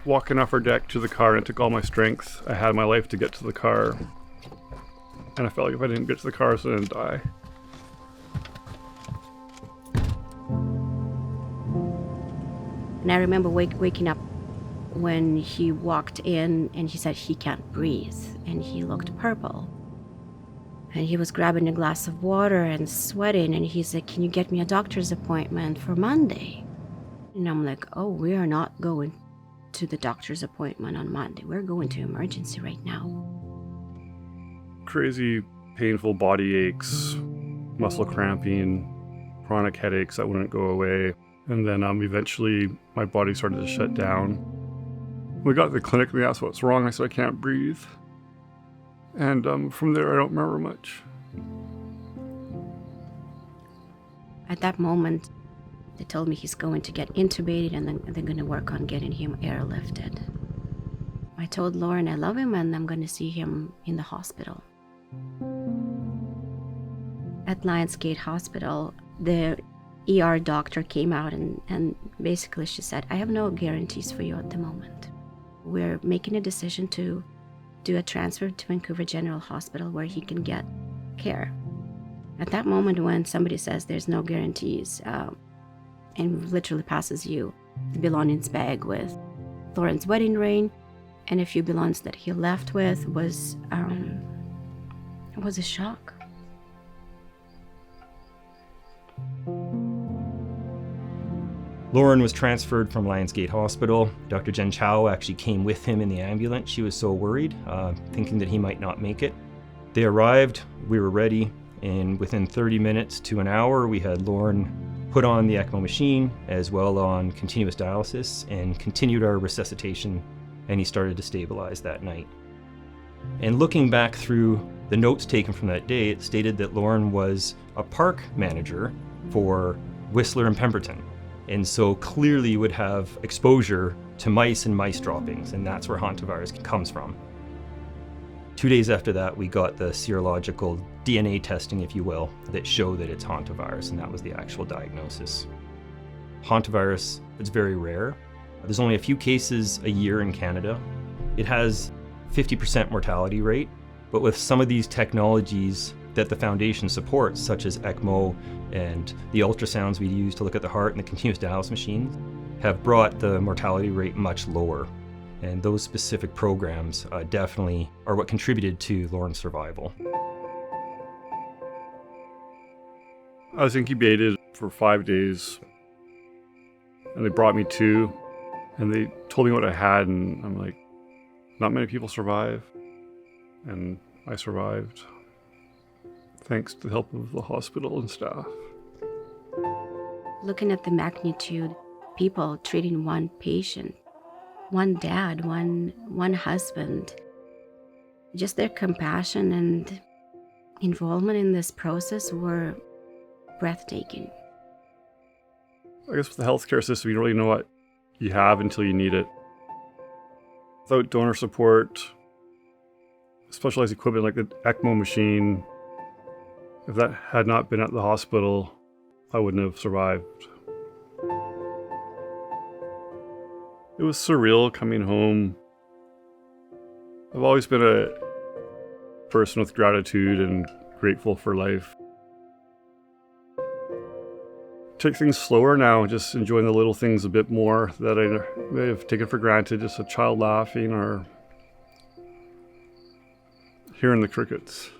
walking off our deck to the car, and it took all my strength I had in my life to get to the car. And I felt like if I didn't get to the car, I was going to die. And I remember waking up when he walked in and he said he can't breathe and he looked purple. And he was grabbing a glass of water and sweating, and he said, "Can you get me a doctor's appointment for Monday?" And I'm like, "Oh, we are not going to the doctor's appointment on Monday. We're going to emergency right now." Crazy, painful body aches, muscle cramping, chronic headaches that wouldn't go away. And then eventually my body started to shut down. We got to the clinic and they asked what's wrong. I said, "I can't breathe." And from there, I don't remember much. At that moment, they told me he's going to get intubated and then they're going to work on getting him airlifted. I told Lorne I love him and I'm going to see him in the hospital. At Lionsgate Hospital, the ER doctor came out and basically she said, "I have no guarantees for you at the moment. We're making a decision to do a transfer to Vancouver General Hospital where he can get care." At that moment when somebody says there's no guarantees and literally passes you the belongings bag with Lorne's wedding ring and a few belongings that he left with was a shock. Lorne was transferred from Lionsgate Hospital. Dr. Jen Chow actually came with him in the ambulance. She was so worried, thinking that he might not make it. They arrived, we were ready, and within 30 minutes to an hour, we had Lorne put on the ECMO machine as well on continuous dialysis and continued our resuscitation, and he started to stabilize that night. And looking back through the notes taken from that day, it stated that Lorne was a park manager for Whistler and Pemberton. And so clearly you would have exposure to mice and mice droppings, and that's where hantavirus comes from. 2 days after that, we got the serological DNA testing, if you will, that showed that it's hantavirus, and that was the actual diagnosis. Hantavirus, it's very rare. There's only a few cases a year in Canada. It has 50% mortality rate, but with some of these technologies that the foundation supports, such as ECMO and the ultrasounds we use to look at the heart and the continuous dialysis machines, have brought the mortality rate much lower. And those specific programs definitely are what contributed to Lorne's survival. I was incubated for 5 days, and they brought me to, and they told me what I had, and I'm like, not many people survive, and I survived. Thanks to the help of the hospital and staff. Looking at the magnitude, people treating one patient, one dad, one husband, just their compassion and involvement in this process were breathtaking. I guess with the healthcare system, you don't really know what you have until you need it. Without donor support, specialized equipment like the ECMO machine, if that had not been at the hospital, I wouldn't have survived. It was surreal coming home. I've always been a person with gratitude and grateful for life. Take things slower now, just enjoying the little things a bit more that I may have taken for granted, just a child laughing or hearing the crickets.